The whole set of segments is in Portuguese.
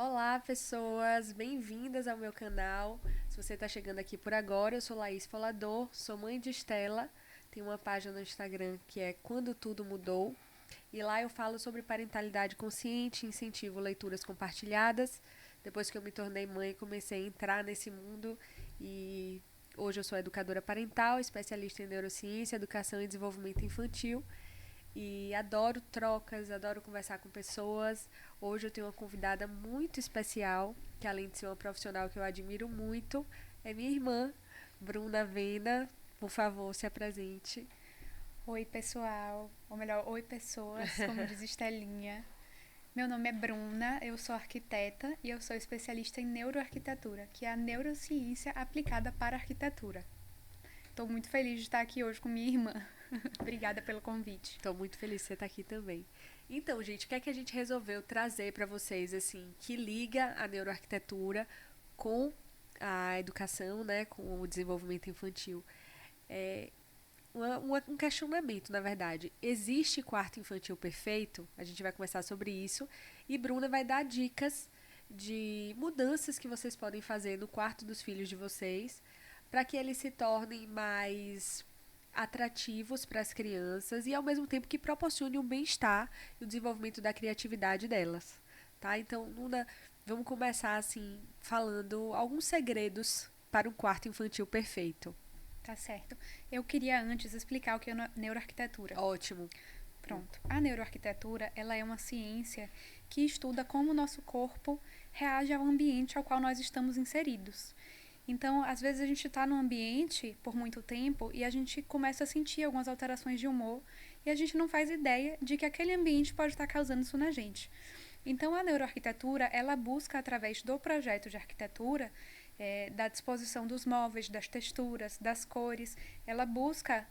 Olá, pessoas! Bem-vindas ao meu canal. Se você está chegando aqui por agora, eu sou Laís Folador, sou mãe de Estela, tenho uma página no Instagram que é Quando Tudo Mudou, e lá eu falo sobre parentalidade consciente, incentivo leituras compartilhadas. Depois que eu me tornei mãe, comecei a entrar nesse mundo e hoje eu sou educadora parental, especialista em neurociência, educação e desenvolvimento infantil e adoro trocas, adoro conversar com pessoas. Hoje eu tenho uma convidada muito especial, que além de ser uma profissional que eu admiro muito, é minha irmã, Bruna Venda. Por favor, se apresente. Oi, pessoal. Ou melhor, oi, pessoas, como diz Estelinha. Meu nome é Bruna, eu sou arquiteta e eu sou especialista em neuroarquitetura, que é a neurociência aplicada para a arquitetura. Estou muito feliz de estar aqui hoje com minha irmã. Obrigada pelo convite. Estou muito feliz de você estar aqui também. Então, gente, o que é que a gente resolveu trazer para vocês, assim, que liga a neuroarquitetura com a educação, né, com o desenvolvimento infantil? É, um questionamento, na verdade. Existe quarto infantil perfeito? A gente vai conversar sobre isso. E Bruna vai dar dicas de mudanças que vocês podem fazer no quarto dos filhos de vocês para que eles se tornem mais atrativos para as crianças e ao mesmo tempo que proporcione o bem-estar e o desenvolvimento da criatividade delas, tá? Então, Luna, vamos começar assim falando alguns segredos para um quarto infantil perfeito. Tá certo. Eu queria antes explicar o que é neuroarquitetura. Ótimo. Pronto. A neuroarquitetura, ela é uma ciência que estuda como o nosso corpo reage ao ambiente ao qual nós estamos inseridos. Então, às vezes a gente está no ambiente por muito tempo e a gente começa a sentir algumas alterações de humor e a gente não faz ideia de que aquele ambiente pode estar causando isso na gente. Então, a neuroarquitetura, ela busca, através do projeto de arquitetura, da disposição dos móveis, das texturas, das cores, ela busca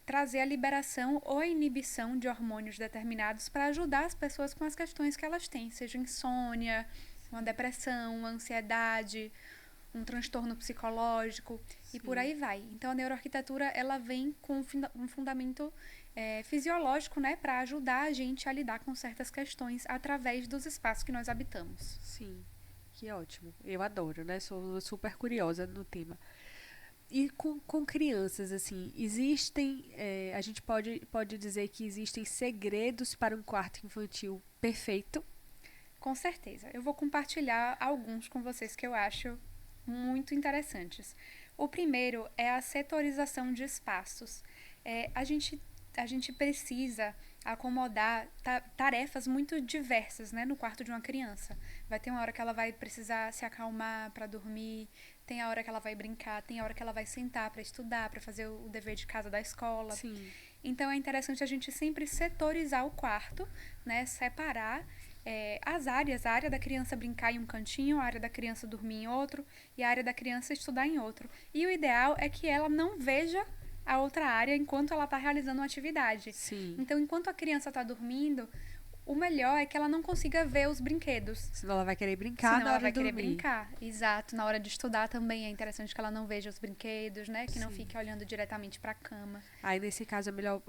trazer a liberação ou a inibição de hormônios determinados para ajudar as pessoas com as questões que elas têm, seja insônia, uma depressão, uma ansiedade, um transtorno psicológico e por Sim. aí vai. Então a neuroarquitetura ela vem com um fundamento fisiológico, né, para ajudar a gente a lidar com certas questões através dos espaços que nós habitamos. Sim, que ótimo. Eu adoro, né? Sou super curiosa no tema. E com crianças, assim, existem. A gente pode dizer que existem segredos para um quarto infantil perfeito? Com certeza. Eu vou compartilhar alguns com vocês que eu acho muito interessantes. O primeiro é a setorização de espaços. A gente precisa acomodar tarefas muito diversas, né, no quarto de uma criança. Vai ter uma hora que ela vai precisar se acalmar para dormir, tem a hora que ela vai brincar, tem a hora que ela vai sentar para estudar, para fazer o dever de casa da escola. Sim, Então é interessante a gente sempre setorizar o quarto, né, separar as áreas, a área da criança brincar em um cantinho, a área da criança dormir em outro e a área da criança estudar em outro. E o ideal é que ela não veja a outra área enquanto ela está realizando uma atividade. sim. Então, enquanto a criança está dormindo, o melhor é que ela não consiga ver os brinquedos. Senão ela vai querer brincar Senão na ela hora vai de querer dormir. brincar. Exato. Na hora de estudar também é interessante que ela não veja os brinquedos, né? Que não Sim. fique olhando diretamente para a cama. Aí, nesse caso, é melhor,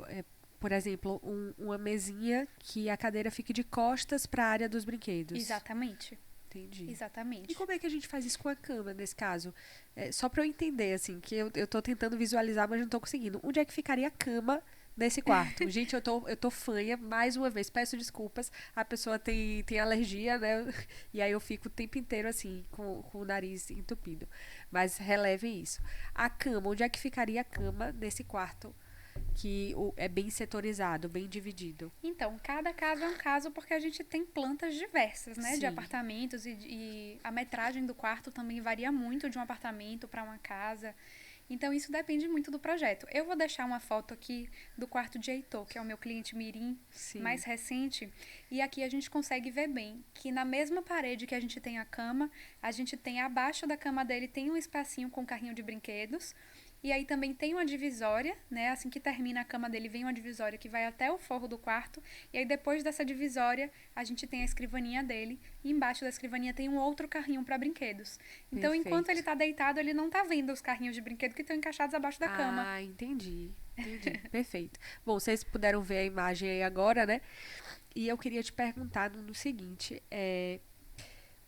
por exemplo, uma mesinha que a cadeira fique de costas para a área dos brinquedos. Exatamente. Entendi. E Exatamente. como é que a gente faz isso com a cama, nesse caso? Só para eu entender, assim, que eu tô tentando visualizar, mas não tô conseguindo. Onde é que ficaria a cama nesse quarto? Gente, eu tô fanha, mais uma vez, peço desculpas. A pessoa tem alergia, né? E aí eu fico o tempo inteiro, assim, com o nariz entupido. Mas relevem isso. A cama, onde é que ficaria a cama nesse quarto? Que é bem setorizado, bem dividido. Então, cada caso é um caso porque a gente tem plantas diversas, né, de Sim, apartamentos e a metragem do quarto também varia muito de um apartamento para uma casa. Então, isso depende muito do projeto. Eu vou deixar uma foto aqui do quarto de Heitor, que é o meu cliente Mirim sim. mais recente, e aqui a gente consegue ver bem que na mesma parede que a gente tem a cama, a gente tem abaixo da cama dele tem um espacinho com carrinho de brinquedos. E aí também tem uma divisória, né? Assim que termina a cama dele, vem uma divisória que vai até o forro do quarto. E aí depois dessa divisória, a gente tem a escrivaninha dele. E embaixo da escrivaninha tem um outro carrinho para brinquedos. Então, enquanto ele Perfeito. tá deitado, ele não tá vendo os carrinhos de brinquedo que estão encaixados abaixo da cama. Ah, entendi. Entendi. Perfeito. Bom, vocês puderam ver a imagem aí agora, né? E eu queria te perguntar no seguinte: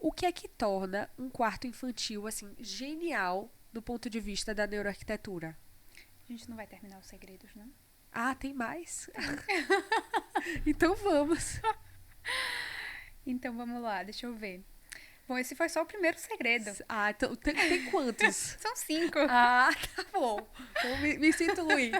O que é que torna um quarto infantil, assim, genial do ponto de vista da neuroarquitetura? A gente não vai terminar os segredos, não? Ah, tem mais? Então vamos. Então vamos lá, deixa eu ver. Bom, esse foi só o primeiro segredo. Ah, então tem quantos? São 5. Ah, tá bom. Então me sinto ruim.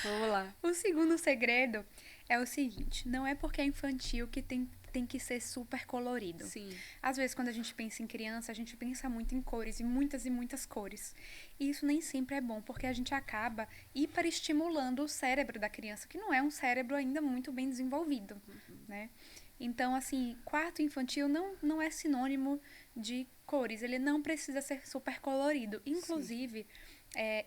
Vamos lá. O segundo segredo é o seguinte: não é porque é infantil que tem que ser super colorido. Sim. Às vezes, quando a gente pensa em criança, a gente pensa muito em cores, e muitas cores. E isso nem sempre é bom, porque a gente acaba hiperestimulando o cérebro da criança, que não é um cérebro ainda muito bem desenvolvido, né? Então, assim, quarto infantil não é sinônimo de cores, ele não precisa ser super colorido. Inclusive,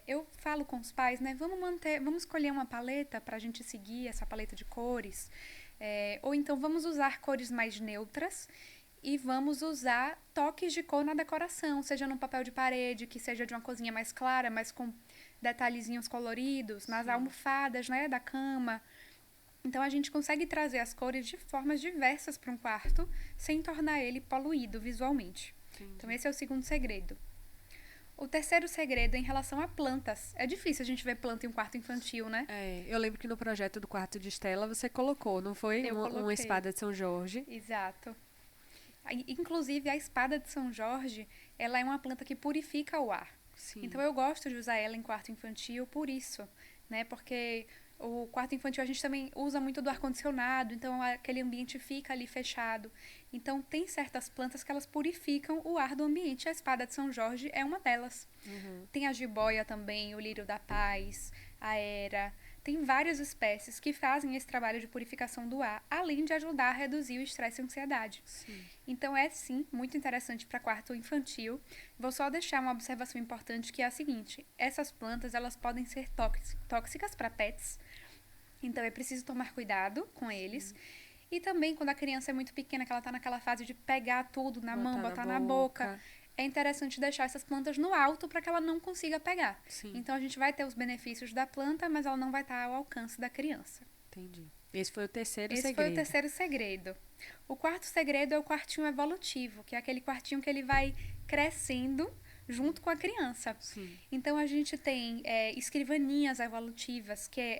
eu falo com os pais, né? Vamos escolher uma paleta para a gente seguir essa paleta de cores. Ou então vamos usar cores mais neutras e vamos usar toques de cor na decoração, seja num papel de parede, que seja de uma cozinha mais clara, mas com detalhezinhos coloridos, nas almofadas, né, da cama. Então a gente consegue trazer as cores de formas diversas para um quarto, sem tornar ele poluído visualmente. Entendi. Então esse é o segundo segredo. O terceiro segredo é em relação a plantas. É difícil a gente ver planta em um quarto infantil, né? Eu lembro que no projeto do quarto de Estela você colocou, não foi? Eu Uma coloquei. espada de São Jorge. Exato. Inclusive, a espada de São Jorge, ela é uma planta que purifica o ar. Sim. Então, eu gosto de usar ela em quarto infantil por isso, né? Porque o quarto infantil a gente também usa muito do ar-condicionado, então aquele ambiente fica ali fechado. Então, tem certas plantas que elas purificam o ar do ambiente. A espada de São Jorge é uma delas. Tem a jiboia também, o lírio da paz, a era. Tem várias espécies que fazem esse trabalho de purificação do ar, além de ajudar a reduzir o estresse e a ansiedade. Sim. Então, é sim muito interessante para quarto infantil. Vou só deixar uma observação importante, que é a seguinte: essas plantas elas podem ser tóxicas para pets, então é preciso tomar cuidado com eles. E também, quando a criança é muito pequena, que ela está naquela fase de pegar tudo na mão, botar na boca, é interessante deixar essas plantas no alto para que ela não consiga pegar. Sim. Então, a gente vai ter os benefícios da planta, mas ela não vai estar ao alcance da criança. Entendi. Esse foi o terceiro Esse segredo. foi o terceiro segredo. O quarto segredo é o quartinho evolutivo, que é aquele quartinho que ele vai crescendo junto com a criança. Sim. Então, a gente tem escrivaninhas evolutivas, que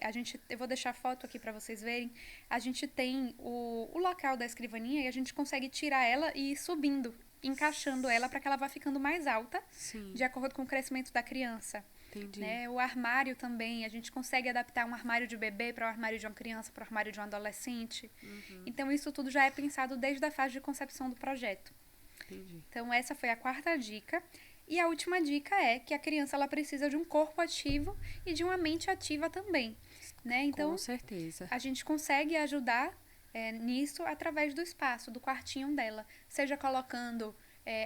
eu vou deixar a foto aqui para vocês verem. A gente tem o local da escrivaninha e a gente consegue tirar ela e ir subindo, encaixando ela para que ela vá ficando mais alta, Sim. de acordo com o crescimento da criança. Entendi. Né? O armário também, a gente consegue adaptar um armário de bebê para o armário de uma criança, para o armário de um adolescente. Então, isso tudo já é pensado desde a fase de concepção do projeto. Entendi. Então, essa foi a quarta dica. E a última dica é que a criança ela precisa de um corpo ativo e de uma mente ativa também. Né? Então, com certeza. A gente consegue ajudar nisso através do espaço, do quartinho dela. Seja colocando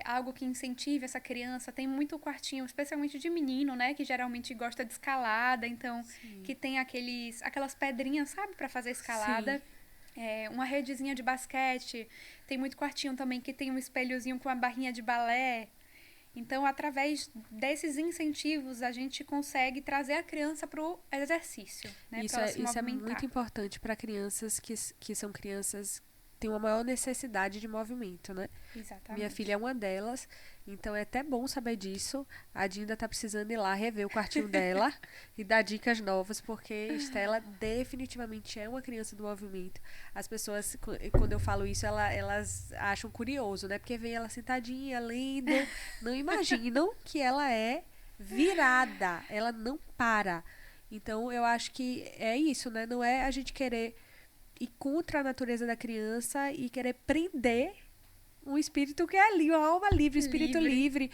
algo que incentive essa criança. Tem muito quartinho, especialmente de menino, né? Que geralmente gosta de escalada. Então, que tem aquelas pedrinhas, sabe? Para fazer escalada. Uma redezinha de basquete. Tem muito quartinho também que tem um espelhozinho com uma barrinha de balé. Então, através desses incentivos, a gente consegue trazer a criança para o exercício, né? Isso é muito importante para crianças que são crianças que têm uma maior necessidade de movimento, né? Exatamente. Minha filha é uma delas, então é até bom saber disso. A Dinda tá precisando ir lá rever o quartinho dela e dar dicas novas, porque Estela definitivamente é uma criança do movimento. As pessoas, quando eu falo isso, elas acham curioso, né? Porque vem ela sentadinha, lendo, não imaginam que ela é virada, ela não para. Então, eu acho que é isso, né? Não é a gente querer ir contra a natureza da criança e querer prender um espírito que é ali, uma alma livre, um espírito livre.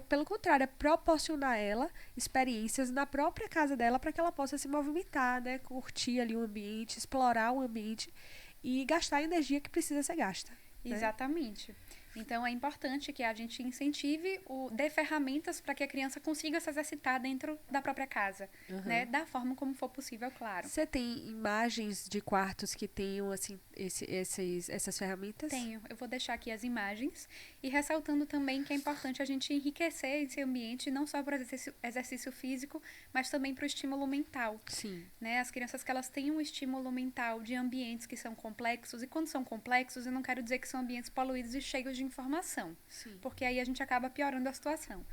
Pelo contrário, é proporcionar a ela experiências na própria casa dela para que ela possa se movimentar, né? Curtir ali o ambiente, explorar o ambiente e gastar a energia que precisa ser gasta. Exatamente. Então, é importante que a gente incentive, dê ferramentas para que a criança consiga se exercitar dentro da própria casa, né? Da forma como for possível, claro. Você tem imagens de quartos que tenham, assim, essas ferramentas? Tenho. Eu vou deixar aqui as imagens. E ressaltando também que é importante a gente enriquecer esse ambiente, não só para o exercício físico, mas também para o estímulo mental. Sim. Né? As crianças que elas têm um estímulo mental de ambientes que são complexos, e quando são complexos, eu não quero dizer que são ambientes poluídos e cheios de informação, Sim. porque aí a gente acaba piorando a situação.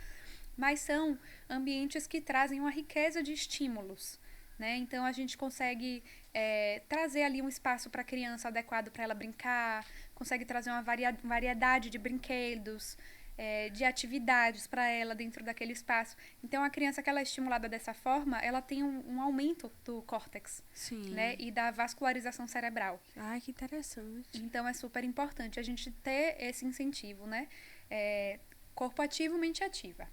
Mas são ambientes que trazem uma riqueza de estímulos. Né? Então a gente consegue trazer ali um espaço para a criança adequado para ela brincar, consegue trazer uma variedade de brinquedos, de atividades para ela dentro daquele espaço. Então a criança que ela é estimulada dessa forma, ela tem um aumento do córtex. Sim. Né? E da vascularização cerebral. Ai, que interessante. Então é super importante a gente ter esse incentivo, né? Corpo ativo, mente ativa.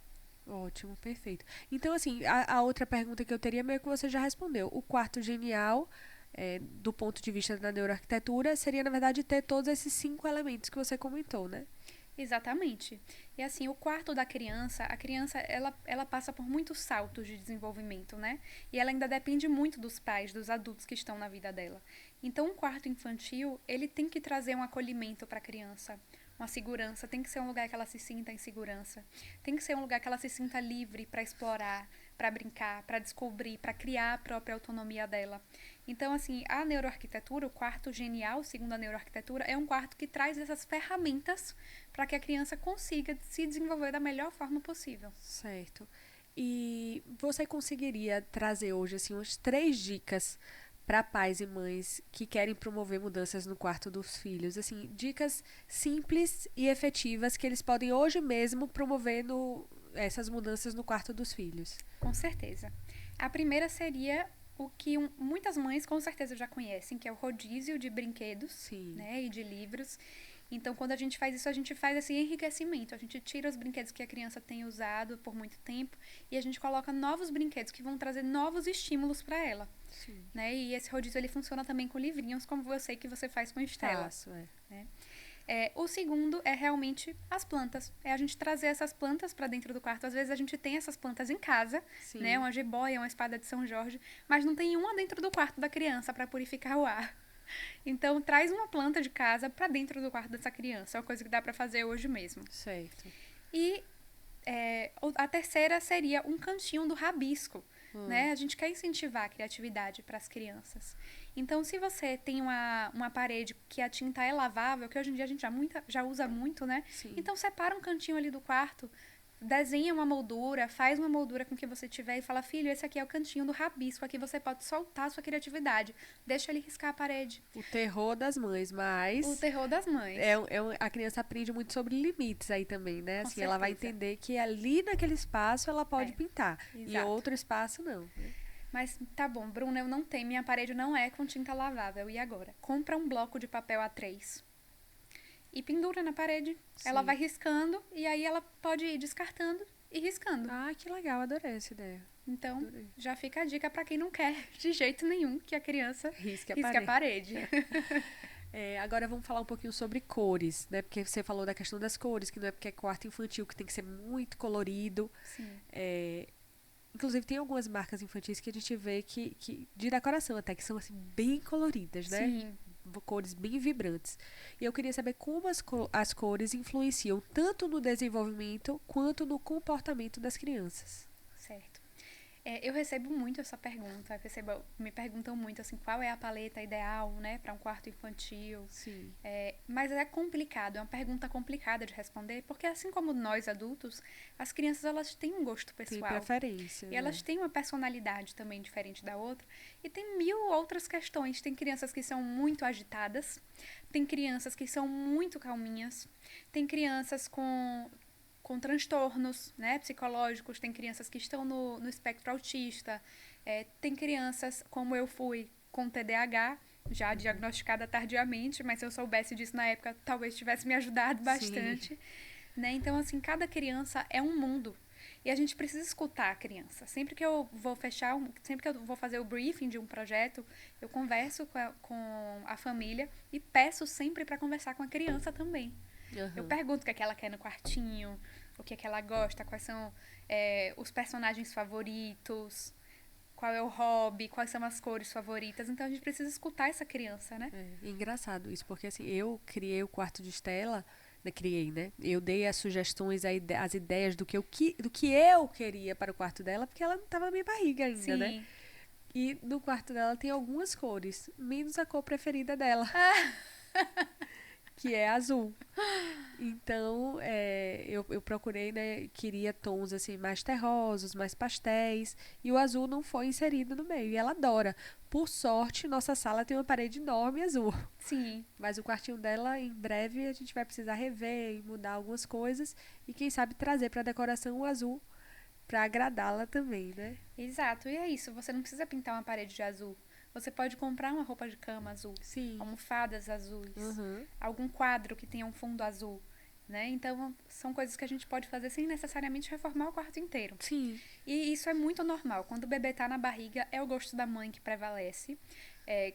Ótimo, perfeito. Então, assim, a outra pergunta que eu teria meio que você já respondeu. O quarto genial, do ponto de vista da neuroarquitetura, seria, na verdade, ter todos esses 5 elementos que você comentou, né? Exatamente. E assim, o quarto da criança, a criança, ela passa por muitos saltos de desenvolvimento, né? E ela ainda depende muito dos pais, dos adultos que estão na vida dela. Então, um quarto infantil, ele tem que trazer um acolhimento para a criança, uma segurança, tem que ser um lugar que ela se sinta em segurança. Tem que ser um lugar que ela se sinta livre para explorar, para brincar, para descobrir, para criar a própria autonomia dela. Então, assim, a neuroarquitetura, o quarto genial, segundo a neuroarquitetura, é um quarto que traz essas ferramentas para que a criança consiga se desenvolver da melhor forma possível. Certo. E você conseguiria trazer hoje, assim, umas 3 dicas para pais e mães que querem promover mudanças no quarto dos filhos? Assim, dicas simples e efetivas que eles podem hoje mesmo promover essas mudanças no quarto dos filhos. Com certeza. A primeira seria o que muitas mães com certeza já conhecem, que é o rodízio de brinquedos. Sim. Né, e de livros. Então, quando a gente faz isso, a gente faz esse enriquecimento. A gente tira os brinquedos que a criança tem usado por muito tempo e a gente coloca novos brinquedos que vão trazer novos estímulos para ela. Sim. Né? E esse rodízio ele funciona também com livrinhos, como eu sei que você faz com Estela. Faço, né? O segundo é realmente as plantas. É a gente trazer essas plantas para dentro do quarto. Às vezes a gente tem essas plantas em casa, Sim. né? Uma jiboia, uma espada de São Jorge, mas não tem uma dentro do quarto da criança para purificar o ar. Então, traz uma planta de casa para dentro do quarto dessa criança. É uma coisa que dá para fazer hoje mesmo. Certo. E a terceira seria um cantinho do rabisco. Né? A gente quer incentivar a criatividade para as crianças. Então, se você tem uma parede que a tinta é lavável, que hoje em dia a gente já usa muito, né? Sim. Então, separa um cantinho ali do quarto, desenha uma moldura, faz uma moldura com o que você tiver e fala, filho, esse aqui é o cantinho do rabisco, aqui você pode soltar a sua criatividade. Deixa ele riscar a parede. O terror das mães, mas... O terror das mães. A criança aprende muito sobre limites aí também, né? Com assim, ela vai certeza. entender que ali naquele espaço ela pode pintar. Exato. E outro espaço não. Né? Mas tá bom, Bruna, eu não tenho, minha parede não é com tinta lavável. E agora? Compra um bloco de papel A3 e pendura na parede. Sim. Ela vai riscando e aí ela pode ir descartando e riscando. Ah, que legal, adorei essa ideia. Então, Adorei. já fica a dica para quem não quer de jeito nenhum que a criança risque a parede. Agora vamos falar um pouquinho sobre cores, né? Porque você falou da questão das cores, que não é porque é quarto infantil que tem que ser muito colorido. Sim. Inclusive, tem algumas marcas infantis que a gente vê que de decoração até, que são assim, bem coloridas, né? Sim. Cores bem vibrantes. E eu queria saber como as cores influenciam tanto no desenvolvimento quanto no comportamento das crianças. Certo. Eu recebo muito essa pergunta. Me perguntam muito assim, qual é a paleta ideal, né, para um quarto infantil. Sim. Mas é complicado, é uma pergunta complicada de responder, porque assim como nós adultos, as crianças elas têm um gosto pessoal. Tem preferência. E elas têm uma personalidade também diferente da outra. E tem 1000 outras questões. Tem crianças que são muito agitadas, tem crianças que são muito calminhas, tem crianças com transtornos, né, psicológicos, tem crianças que estão no espectro autista, tem crianças, como eu fui, com TDAH, já diagnosticada tardiamente, mas se eu soubesse disso na época, talvez tivesse me ajudado bastante. Né? Então, assim, cada criança é um mundo. E a gente precisa escutar a criança. Sempre que eu vou fazer o briefing de um projeto, eu converso com a família e peço sempre para conversar com a criança também. Uhum. Eu pergunto o que é que ela quer no quartinho, o que é que ela gosta, quais são os personagens favoritos, qual é o hobby, quais são as cores favoritas. Então, a gente precisa escutar essa criança, né? É engraçado isso, porque assim, eu criei o quarto de Estela criei, né? Eu dei as sugestões, as ideias do que eu queria para o quarto dela, porque ela não estava na minha barriga ainda, né? Sim. E no quarto dela tem algumas cores, menos a cor preferida dela, que é azul. Então, eu procurei, né? Queria tons assim mais terrosos, mais pastéis, e o azul não foi inserido no meio. E ela adora. Por sorte, nossa sala tem uma parede enorme azul. Sim. Mas o quartinho dela, em breve, a gente vai precisar rever e mudar algumas coisas. E quem sabe trazer para decoração o azul para agradá-la também, né? Exato, e é isso. Você não precisa pintar uma parede de azul. Você pode comprar uma roupa de cama azul, Sim. almofadas azuis, Uhum. algum quadro que tenha um fundo azul, né? Então, são coisas que a gente pode fazer sem necessariamente reformar o quarto inteiro. Sim. E isso é muito normal. Quando o bebê tá na barriga, é o gosto da mãe que prevalece.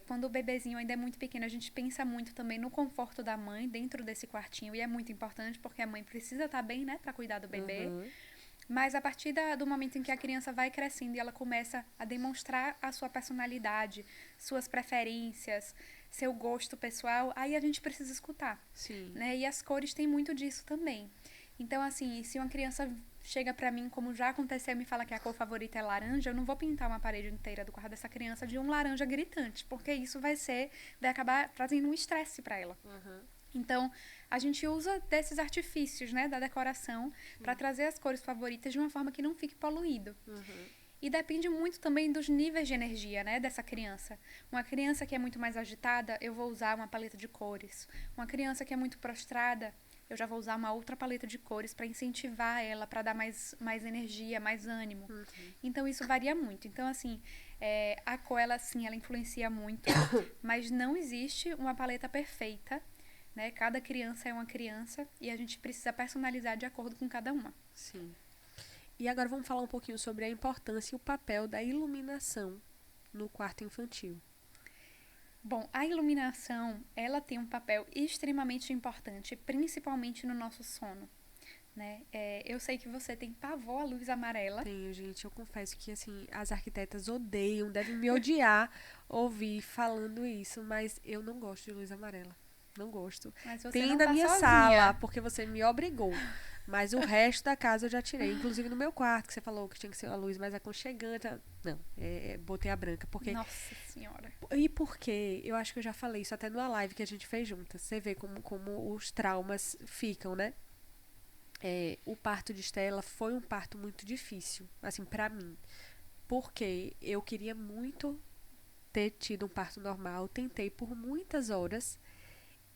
Quando o bebezinho ainda é muito pequeno, a gente pensa muito também no conforto da mãe dentro desse quartinho. E é muito importante porque a mãe precisa estar bem, né, para cuidar do bebê. Uhum. Mas a partir do momento em que a criança vai crescendo e ela começa a demonstrar a sua personalidade, suas preferências, seu gosto pessoal, aí a gente precisa escutar, Sim. né? E as cores têm muito disso também. Então, assim, se uma criança chega pra mim, como já aconteceu, e me fala que a cor favorita é laranja, eu não vou pintar uma parede inteira do quarto dessa criança de um laranja gritante, porque isso vai acabar trazendo um estresse pra ela. Uhum. Então, a gente usa desses artifícios, né, da decoração para trazer as cores favoritas de uma forma que não fique poluído. Uhum. E depende muito também dos níveis de energia, né, dessa criança. Uma criança que é muito mais agitada, eu vou usar uma paleta de cores. Uma criança que é muito prostrada, eu já vou usar uma outra paleta de cores para incentivar ela, para dar mais energia, mais ânimo. Uhum. Então, isso varia muito. Então, assim, a cor, ela, sim, ela influencia muito, mas não existe uma paleta perfeita, né? Cada criança é uma criança e a gente precisa personalizar de acordo com cada uma. Sim. E agora vamos falar um pouquinho sobre a importância e o papel da iluminação no quarto infantil. Bom, a iluminação, ela tem um papel extremamente importante, principalmente no nosso sono, né? Eu sei que você tem pavor à luz amarela. Tenho, gente, eu confesso que assim, as arquitetas odeiam, devem me odiar ouvir falando isso, mas eu não gosto de luz amarela. Não gosto. Mas você Tem não na tá minha sozinha. sala, porque você me obrigou. Mas o resto da casa eu já tirei. Inclusive no meu quarto, que você falou que tinha que ser uma luz mais aconchegante. Não, botei a branca. Porque, Nossa Senhora. e porque, eu acho que eu já falei isso até numa live que a gente fez juntas. Você vê como os traumas ficam, né? O parto de Estela foi um parto muito difícil, assim, pra mim. Porque eu queria muito ter tido um parto normal. Tentei por muitas horas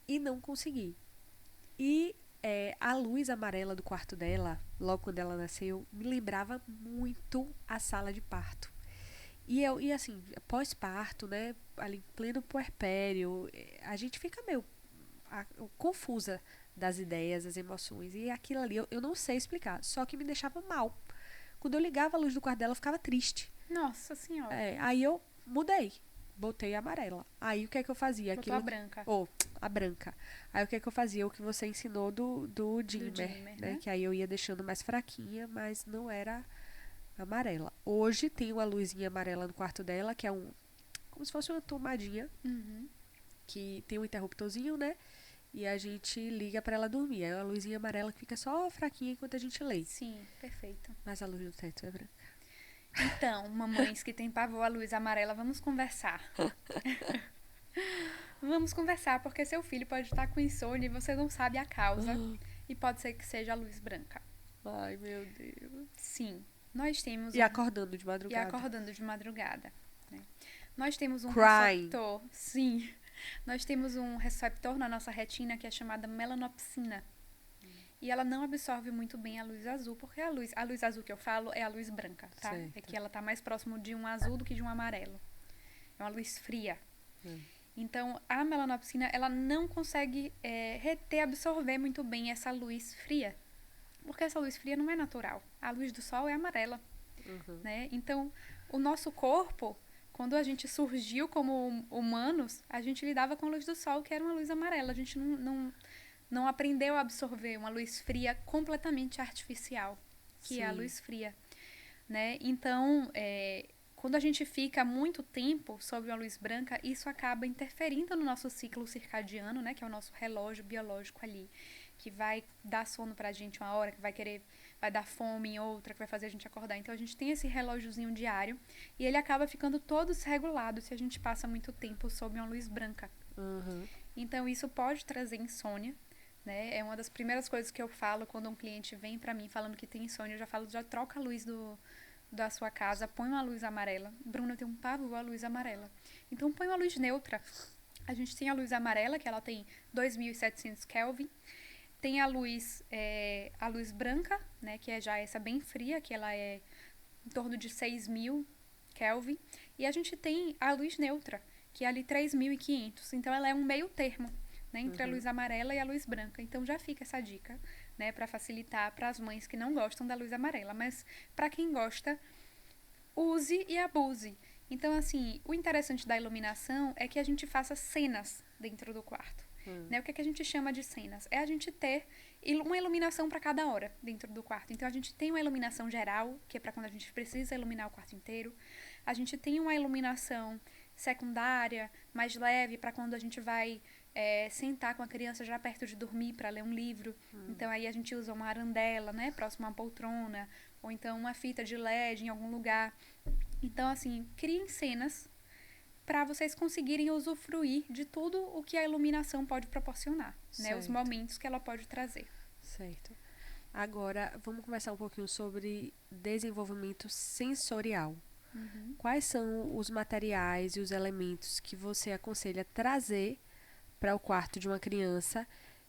e não consegui. E a luz amarela do quarto dela, logo quando ela nasceu, me lembrava muito a sala de parto. E assim, pós-parto, né, ali em pleno puerpério, a gente fica meio confusa das ideias, das emoções. E aquilo ali eu não sei explicar, só que me deixava mal. Quando eu ligava a luz do quarto dela, eu ficava triste. Nossa Senhora. Aí eu mudei. Botei a amarela. Aí o que é que eu fazia? Botou a branca. A branca. Aí o que é que eu fazia? O que você ensinou do dimmer, né? Né? Que aí eu ia deixando mais fraquinha, mas não era amarela. Hoje tem uma luzinha amarela no quarto dela, que é como se fosse uma tomadinha, Uhum. que tem um interruptorzinho, né? E a gente liga pra ela dormir. É uma luzinha amarela que fica só fraquinha enquanto a gente lê. Sim, perfeito. Mas a luz do teto é branca. Então, mamães que têm pavor à luz amarela, vamos conversar. Vamos conversar, porque seu filho pode estar com insônia e você não sabe a causa. E pode ser que seja a luz branca. Ai, meu Deus. Sim, nós temos E acordando de madrugada. E acordando de madrugada. Né? Nós temos um Crying. receptor. Sim. Nós temos um receptor na nossa retina que é chamada melanopsina. E ela não absorve muito bem a luz azul, porque a luz azul que eu falo é a luz branca, tá? Certo. É que ela tá mais próximo de um azul do que de um amarelo. É uma luz fria. Então, a melanopsina, ela não consegue absorver muito bem essa luz fria. Porque essa luz fria não é natural. A luz do sol é amarela. Uhum. Né? Então, o nosso corpo, quando a gente surgiu como humanos, a gente lidava com a luz do sol, que era uma luz amarela. A gente não aprendeu a absorver uma luz fria completamente artificial, que é a luz fria. Né? Então, quando a gente fica muito tempo sob uma luz branca, isso acaba interferindo no nosso ciclo circadiano, né? Que é o nosso relógio biológico ali, que vai dar sono pra gente uma hora, que vai dar fome em outra, que vai fazer a gente acordar. Então a gente tem esse relógiozinho diário e ele acaba ficando todo desregulado se a gente passa muito tempo sob uma luz branca. Uhum. Então isso pode trazer insônia, né? É uma das primeiras coisas que eu falo quando um cliente vem pra mim falando que tem insônia. Eu já falo, já troca a luz da sua casa, põe uma luz amarela. Bruna, eu tenho um pavor à luz amarela. Então põe uma luz neutra. A gente tem a luz amarela, que ela tem 2.700 Kelvin. Tem a luz branca, né, que é já essa bem fria, que ela é em torno de 6.000 Kelvin. E a gente tem a luz neutra, que é ali 3.500. Então ela é um meio termo, né, entre a luz amarela e a luz branca. Então já fica essa dica, né, para facilitar para as mães que não gostam da luz amarela. Mas para quem gosta, use e abuse. Então, assim, o interessante da iluminação é que a gente faça cenas dentro do quarto. Né? O que é que a gente chama de cenas? É a gente ter uma iluminação para cada hora dentro do quarto. Então, a gente tem uma iluminação geral, que é para quando a gente precisa iluminar o quarto inteiro. A gente tem uma iluminação secundária, mais leve, para quando a gente vai sentar com a criança já perto de dormir para ler um livro. Então, aí a gente usa uma arandela, né, próximo a uma poltrona, ou então uma fita de LED em algum lugar. Então, assim, criem cenas para vocês conseguirem usufruir de tudo o que a iluminação pode proporcionar, né? Os momentos que ela pode trazer. Certo. Agora, vamos conversar um pouquinho sobre desenvolvimento sensorial. Quais são os materiais e os elementos que você aconselha trazer para o quarto de uma criança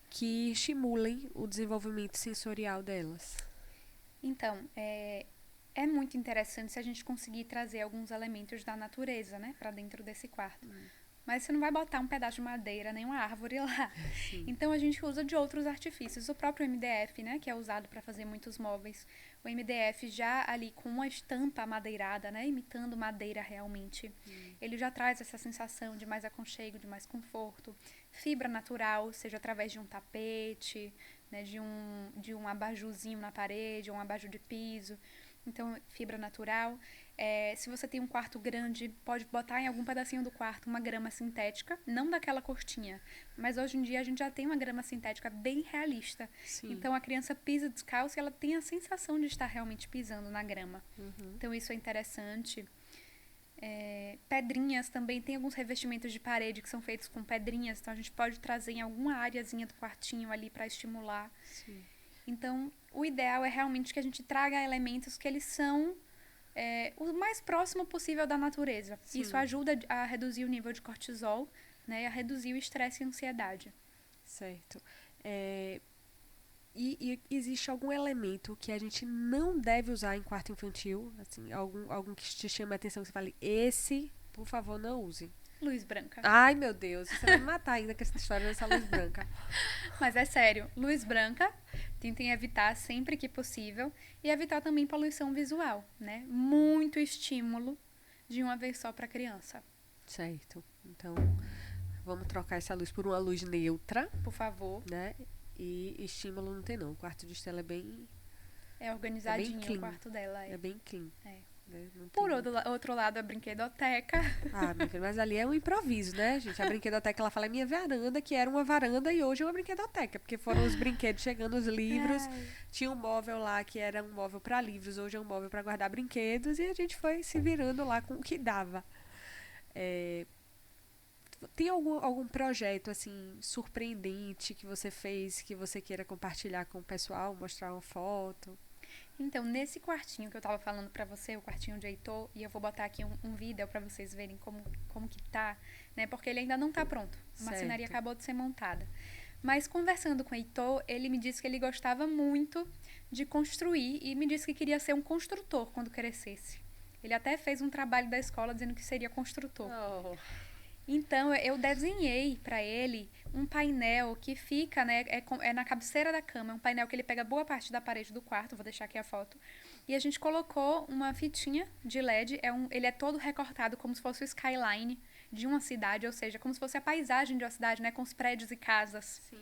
que estimulem o desenvolvimento sensorial delas? Então, é muito interessante se a gente conseguir trazer alguns elementos da natureza, né, para dentro desse quarto. Mas você não vai botar um pedaço de madeira, nem uma árvore lá. Sim. Então a gente usa de outros artifícios. O próprio MDF, né, que é usado para fazer muitos móveis. O MDF já ali com uma estampa amadeirada, né, imitando madeira realmente. Ele já traz essa sensação de mais aconchego, de mais conforto. Fibra natural, seja através de um tapete, né, de um abajurzinho na parede, ou um abajur de piso. Então, fibra natural. Se você tem um quarto grande, pode botar em algum pedacinho do quarto uma grama sintética, não daquela cortinha, mas hoje em dia a gente já tem uma grama sintética bem realista. Sim. Então a criança pisa descalço e ela tem a sensação de estar realmente pisando na grama. Então isso é interessante. Pedrinhas também, tem alguns revestimentos de parede que são feitos com pedrinhas, então a gente pode trazer em alguma áreazinha do quartinho ali para estimular. Sim. Então o ideal é realmente que a gente traga elementos que eles são o mais próximo possível da natureza. Sim. Isso ajuda a reduzir o nível de cortisol, né, e a reduzir o estresse e a ansiedade. Certo. E existe algum elemento que a gente não deve usar em quarto infantil? Assim, algum que te chame a atenção, que você fale, esse, por favor, não use. Luz branca. Ai, meu Deus, você vai me matar ainda com essa história dessa luz branca. Mas é sério, luz branca, tentem evitar sempre que possível e evitar também poluição visual, né? Muito estímulo de uma vez só para criança. Certo. Então, vamos trocar essa luz por uma luz neutra, Por favor. né? E estímulo não tem não. O quarto de Estela é bem Organizadinho clean. o quarto dela. É bem clean. É. Né? Por outro lado, a brinquedoteca. Ah, minha filha, mas ali é um improviso, né, gente? A brinquedoteca, ela fala, é minha varanda, que era uma varanda e hoje é uma brinquedoteca, porque foram os brinquedos chegando, os livros. Tinha um móvel lá que era um móvel para livros, hoje é um móvel para guardar brinquedos, e a gente foi se virando lá com o que dava. Tem algum projeto, assim, surpreendente que você fez, que você queira compartilhar com o pessoal, mostrar uma foto? Então, nesse quartinho que eu tava falando pra você, o quartinho de Heitor, e eu vou botar aqui um vídeo pra vocês verem como que tá, né? Porque ele ainda não tá pronto. A marcenaria acabou de ser montada. Mas conversando com o Heitor, ele me disse que ele gostava muito de construir e me disse que queria ser um construtor quando crescesse. Ele até fez um trabalho da escola dizendo que seria construtor. Oh. Então, eu desenhei para ele um painel que fica, né, na cabeceira da cama. É um painel que ele pega boa parte da parede do quarto, vou deixar aqui a foto. E a gente colocou uma fitinha de LED, ele é todo recortado como se fosse o skyline de uma cidade, ou seja, como se fosse a paisagem de uma cidade, né, com os prédios e casas. Sim.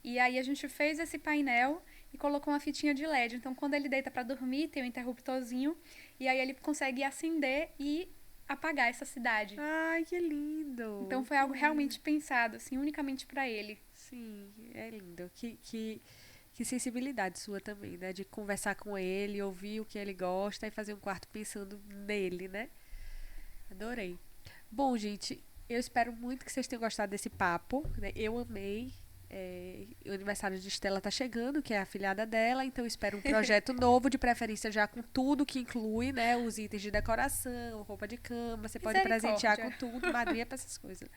E aí a gente fez esse painel e colocou uma fitinha de LED. Então, quando ele deita para dormir, tem um interruptorzinho, e aí ele consegue acender e apagar essa cidade. Ai, que lindo! Então foi algo realmente pensado, assim, unicamente para ele. Sim, é lindo. Que sensibilidade sua também, né? De conversar com ele, ouvir o que ele gosta e fazer um quarto pensando nele, né? Adorei. Bom, gente, eu espero muito que vocês tenham gostado desse papo, né? Eu amei. O aniversário de Estela tá chegando, que é a afilhada dela, então eu espero um projeto novo, de preferência já com tudo que inclui, né? Os itens de decoração, roupa de cama, você pode presentear com Misericórdia. tudo, madrinha pra essas coisas.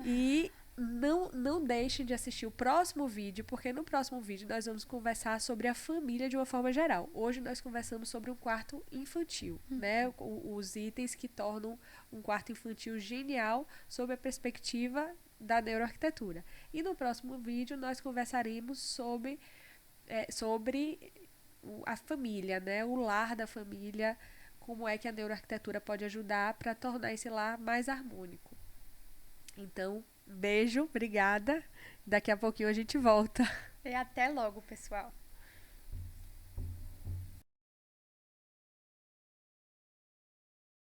E não deixem de assistir o próximo vídeo, porque no próximo vídeo nós vamos conversar sobre a família de uma forma geral. Hoje nós conversamos sobre um quarto infantil, né? Os itens que tornam um quarto infantil genial sob a perspectiva da neuroarquitetura. E no próximo vídeo nós conversaremos sobre a família, né? O lar da família, como é que a neuroarquitetura pode ajudar para tornar esse lar mais harmônico. Então, beijo, obrigada. Daqui a pouquinho a gente volta. E até logo, pessoal.